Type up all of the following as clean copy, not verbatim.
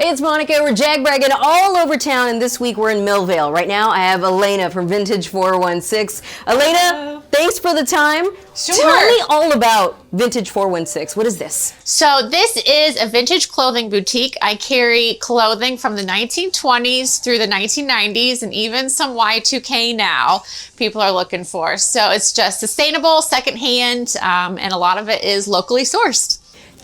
Hey, it's Monica. We're jag-bragging all over town, and this week we're in Millvale. Right now, I have Alayna from Vintage416. Alayna, hello. Thanks for the time. Sure. Tell me all about Vintage416. What is this? So this is a vintage clothing boutique. I carry clothing from the 1920s through the 1990s and even some Y2K now people are looking for. So it's just sustainable, secondhand, and a lot of it is locally sourced.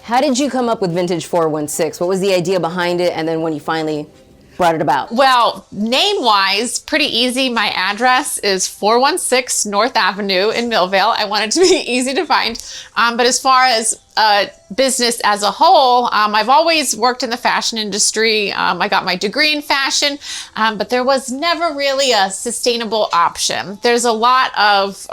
How did you come up with Vintage416? What was the idea behind it, and then when you finally brought it about? Well, name-wise, pretty easy. My address is 416 North Avenue in Millvale. I want it to be easy to find. But as far as business as a whole, I've always worked in the fashion industry. I got my degree in fashion, but there was never really a sustainable option. There's a lot of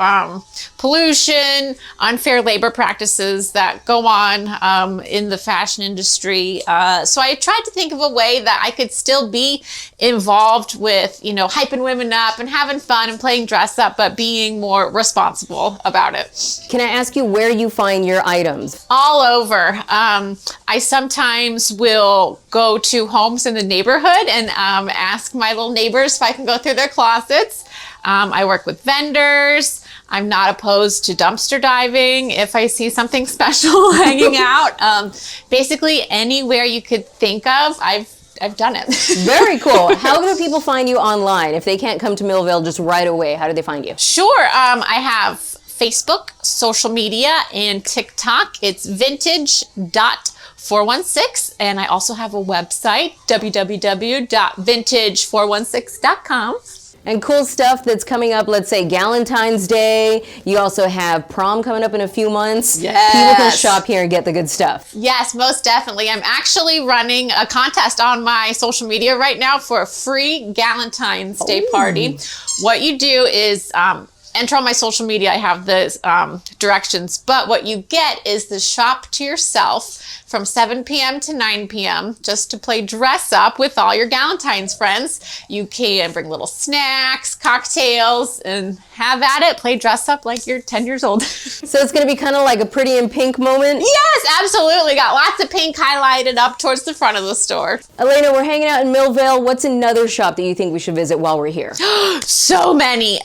pollution, unfair labor practices that go on in the fashion industry. So I tried to think of a way that I could still be involved with, you know, hyping women up and having fun and playing dress up, but being more responsible about it. Can I ask you where you find your items? All over. I sometimes will go to homes in the neighborhood and ask my little neighbors if I can go through their closets. I work with vendors. I'm not opposed to dumpster diving if I see something special hanging out. Basically anywhere you could think of, I've done it. Very cool. How do people find you online? If they can't come to Millvale just right away, how do they find you? Sure. I have Facebook, social media, and TikTok. It's vintage.416. And I also have a website, www.vintage416.com. And cool stuff that's coming up, let's say Galentine's Day. You also have prom coming up in a few months. Yes. People can shop here and get the good stuff. Yes, most definitely. I'm actually running a contest on my social media right now for a free Galentine's Day party. What you do is enter on my social media. I have the directions, but what you get is the shop to yourself from 7 p.m. to 9 p.m. just to play dress up with all your Galentine's friends. You can bring little snacks, cocktails, and have at it. Play dress up like you're 10 years old. So it's going to be kind of like a pretty in pink moment? Yes, absolutely. Got lots of pink highlighted up towards the front of the store. Alayna, we're hanging out in Millvale. What's another shop that you think we should visit while we're here? So many.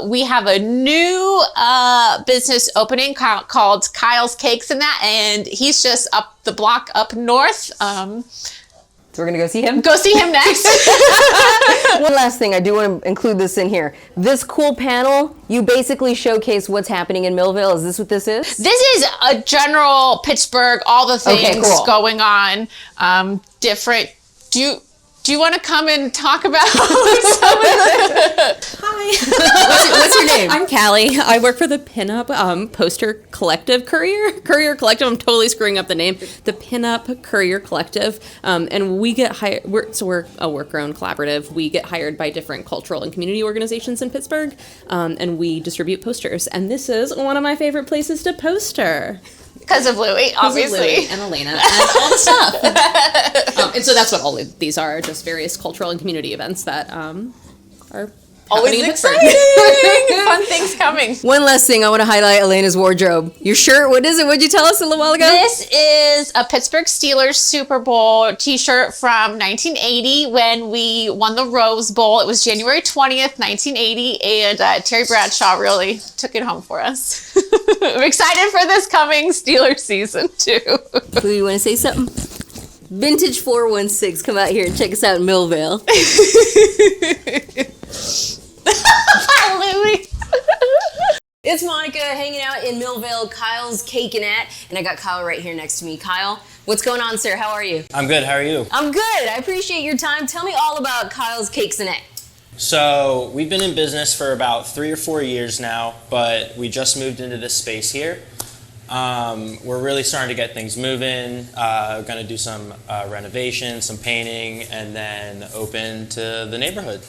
We have a new business opening called Kyle's Cakes and that, and he's just up the block up north. So we're gonna go see him? Go see him next. One last thing, I do want to include this in here. This cool panel, you basically showcase what's happening in Millvale. Is this what this is? This is a general Pittsburgh, all the things going on, different. Do you want to come and talk about some of it? Hi. What's your name? I'm Callie. I work for the Pinup Poster Collective Courier Collective. I'm totally screwing up the name. The Pinup Courier Collective. And we get hired. We're a worker-owned collaborative. We get hired by different cultural and community organizations in Pittsburgh, and we distribute posters. And this is one of my favorite places to poster. Because of Louie, obviously. Louie and Alayna and all the stuff. And so that's what all of these are, just various cultural and community events that are always exciting. Fun things coming. One last thing I want to highlight Alayna's wardrobe. Your shirt, what is it? What'd you tell us a little while ago? This is a Pittsburgh Steelers Super Bowl t-shirt from 1980 when we won the Rose Bowl. It was January 20th, 1980, and Terry Bradshaw really took it home for us. I'm excited for this coming Steelers season, too. Do you want to say something? Vintage416, come out here and check us out in Millvale. Louie. It's Monica hanging out in Millvale, Kyle's Cake and I got Kyle right here next to me. Kyle, what's going on, sir? How are you? I'm good. How are you? I'm good. I appreciate your time. Tell me all about Kyle's Cakes and So we've been in business for about 3 or 4 years now, but we just moved into this space here. We're really starting to get things moving. We're going to do some renovation, some painting, and then open to the neighborhood.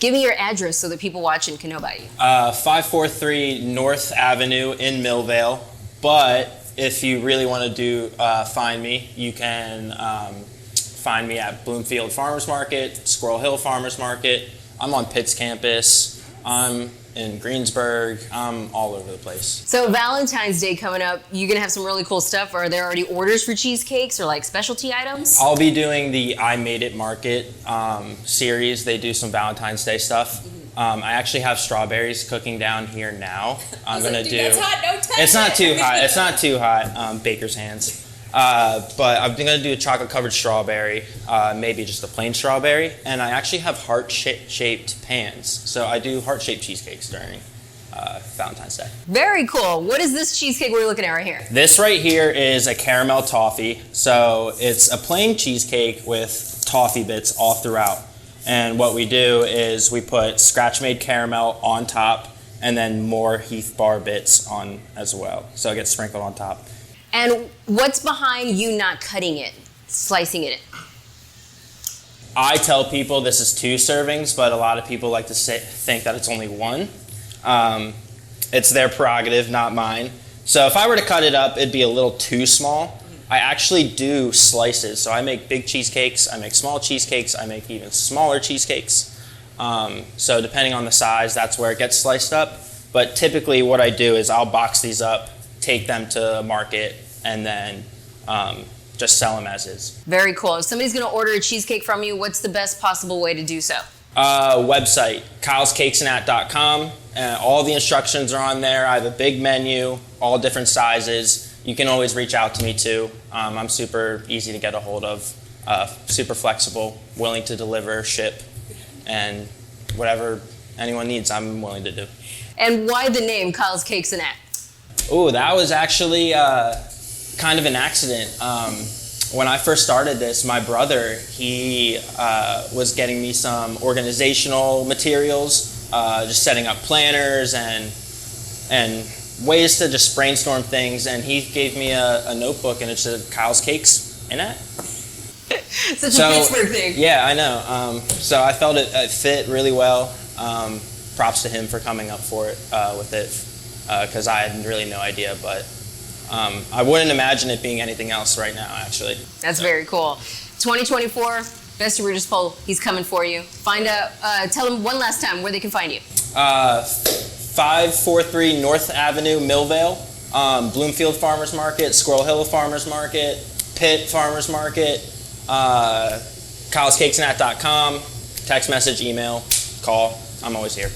Give me your address so that people watching can know about you. 543 North Avenue in Millvale. But if you really want to do find me, you can find me at Bloomfield Farmers Market, Squirrel Hill Farmers Market. I'm on Pitt's campus. I'm in Greensburg. I'm all over the place. So Valentine's Day coming up, you're gonna have some really cool stuff. Are there already orders for cheesecakes or like specialty items? I'll be doing the I Made It Market series. They do some Valentine's Day stuff. I actually have strawberries cooking down here now. I'm gonna do. That's hot. No touch. It's not too hot. It's not too hot. Baker's hands. But I'm gonna do a chocolate covered strawberry, maybe just a plain strawberry, and I actually have heart-shaped pans. So I do heart-shaped cheesecakes during Valentine's Day. Very cool. What is this cheesecake we're looking at right here? This right here is a caramel toffee. So it's a plain cheesecake with toffee bits all throughout. And what we do is we put scratch-made caramel on top and then more Heath bar bits on as well. So it gets sprinkled on top. And what's behind you not cutting it, slicing it? I tell people this is 2 servings, but a lot of people like to think that it's only 1. It's their prerogative, not mine. So if I were to cut it up, it'd be a little too small. I actually do slices. So I make big cheesecakes, I make small cheesecakes, I make even smaller cheesecakes. So depending on the size, that's where it gets sliced up. But typically what I do is I'll box these up, take them to market, and then just sell them as is. Very cool. If somebody's gonna order a cheesecake from you, what's the best possible way to do so? Website, kylescakesandat.com. All the instructions are on there. I have a big menu, all different sizes. You can always reach out to me too. I'm super easy to get a hold of, super flexible, willing to deliver, ship, and whatever anyone needs, I'm willing to do. And why the name Kyle's Cakes and At? Oh, that was actually kind of an accident. When I first started this, my brother, he was getting me some organizational materials, just setting up planners and ways to just brainstorm things, and he gave me a notebook, and it said Kyle's Cakes and At. Such a Pittsburgh thing. Yeah, I know. So I felt it fit really well. Props to him for coming up for it with it, because I had really no idea, but I wouldn't imagine it being anything else right now, actually. That's very cool. 2024, Best of Readers Poll, he's coming for you. Find out, tell them one last time where they can find you. 543 North Avenue, Millvale, Bloomfield Farmers Market, Squirrel Hill Farmers Market, Pitt Farmers Market, kylescakesandat.com, text message, email, call. I'm always here.